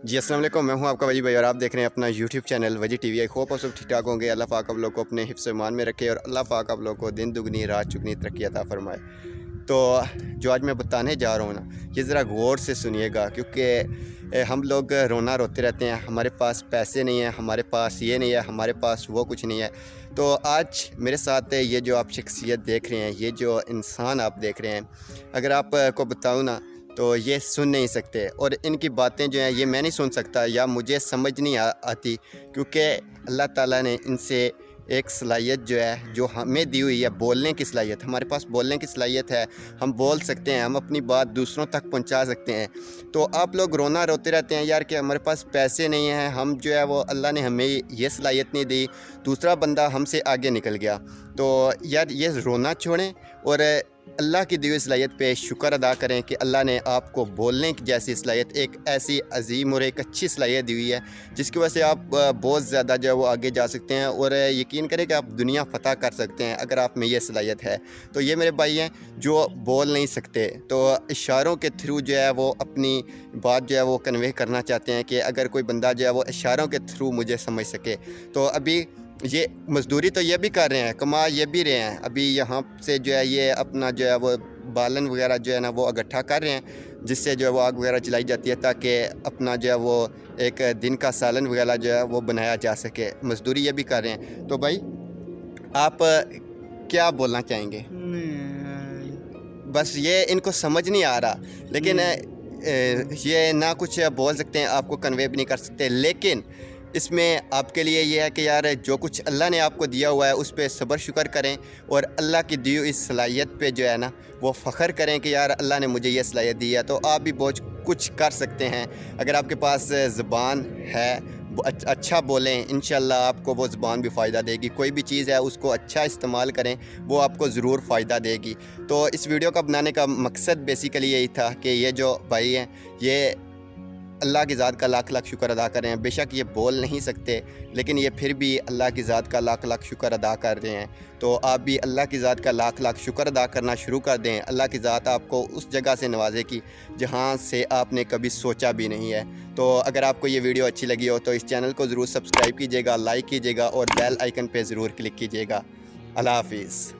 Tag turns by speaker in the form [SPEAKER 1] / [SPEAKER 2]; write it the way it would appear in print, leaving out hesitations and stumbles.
[SPEAKER 1] जी अस्सलाम वालेकुम, मैं हूं आपका वजी भाई और आप देख रहे हैं अपना यूट्यूब चैनल वजी टीवी। आई होप आप सब ठीक ठाक होंगे। अल्लाह पाक आप लोग को अपने हिफ्ज़ ईमान में रखे और अल्लाह पाक आप लोग को दिन दुगनी रात चुगनी तरक्की अता फरमाए। तो जो आज मैं बताने जा रहा हूं ना, ये ज़रा गौर से सुनिएगा, क्योंकि हम लोग रोना रोते रहते हैं, हमारे पास पैसे नहीं हैं, हमारे पास ये नहीं है, हमारे पास वो कुछ नहीं है। तो आज मेरे साथ ये जो आप शख्सियत देख रहे हैं, ये जो इंसान आप देख रहे हैं, अगर आपको बताऊँ ना तो ये सुन नहीं सकते और इनकी बातें जो हैं ये मैं नहीं सुन सकता या मुझे समझ नहीं आती, क्योंकि अल्लाह ताला ने इनसे एक सलाहियत जो है जो हमें दी हुई है, बोलने की सलाहियत। हमारे पास बोलने की सलाहियत है, हम बोल सकते हैं, हम अपनी बात दूसरों तक पहुंचा सकते हैं। तो आप लोग रोना रोते रहते हैं यार कि हमारे पास पैसे नहीं हैं, हम जो है वो अल्लाह ने हमें ये सलाहियत नहीं दी, दूसरा बंदा हमसे आगे निकल गया। तो यार ये रोना छोड़ें और अल्लाह की दी हुई सलाहियत पे शुक्र अदा करें कि अल्लाह ने आपको बोलने की जैसी सलाहियत, एक ऐसी अजीम और एक अच्छी सलाहियत दी हुई है जिसकी वजह से आप बहुत ज़्यादा जो है वो आगे जा सकते हैं और यकीन करें कि आप दुनिया फ़तह कर सकते हैं अगर आप में ये सलाहियत है। तो ये मेरे भाई हैं जो बोल नहीं सकते, तो इशारों के थ्रू जो है वो अपनी बात जो है वो कन्वे करना चाहते हैं कि अगर कोई बंदा जो है वो इशारों के थ्रू मुझे समझ सके। तो अभी ये मज़दूरी तो ये भी कर रहे हैं, कमा ये भी रहे हैं। अभी यहाँ से जो है ये अपना जो है वो बालन वगैरह जो है ना वो इकट्ठा कर रहे हैं, जिससे जो है वो आग वगैरह जलाई जाती है ताकि अपना जो है वो एक दिन का सालन वगैरह जो है वो बनाया जा सके। मज़दूरी ये भी कर रहे हैं। तो भाई आप क्या बोलना चाहेंगे? बस ये इनको समझ नहीं आ रहा, लेकिन ये ना कुछ बोल सकते हैं, आपको कन्वे भी नहीं कर सकते। लेकिन इसमें आपके लिए ये है कि यार जो कुछ अल्लाह ने आपको दिया हुआ है उस पर सब्र शुक्र करें और अल्लाह की दी हुई इस सलाहियत पे जो है ना वो फ़ख्र करें कि यार अल्लाह ने मुझे ये सलाहियत दी है। तो आप भी बहुत कुछ कर सकते हैं अगर आपके पास ज़ुबान है, अच्छा बोलें, इंशाल्लाह आपको वो ज़ुबान भी फ़ायदा देगी। कोई भी चीज़ है उसको अच्छा इस्तेमाल करें, वो आपको ज़रूर फ़ायदा देगी। तो इस वीडियो का बनाने का मकसद बेसिकली यही था कि ये जो भाई हैं ये अल्लाह की ज़ात का लाख लाख शुक्र अदा कर रहे हैं। बेशक ये बोल नहीं सकते, लेकिन ये फिर भी अल्लाह की ज़ात का लाख लाख शुक्र अदा कर रहे हैं। तो आप भी अल्लाह की ज़ात का लाख लाख शुक्र अदा करना शुरू कर दें। अल्लाह की ज़ात आपको उस जगह से नवाजेगी जहाँ से आपने कभी सोचा भी नहीं है। तो अगर आपको ये वीडियो अच्छी लगी हो तो इस चैनल को ज़रूर सब्सक्राइब कीजिएगा, लाइक कीजिएगा और बेल आइकन पर ज़रूर क्लिक कीजिएगा। अल्लाह हाफिज़।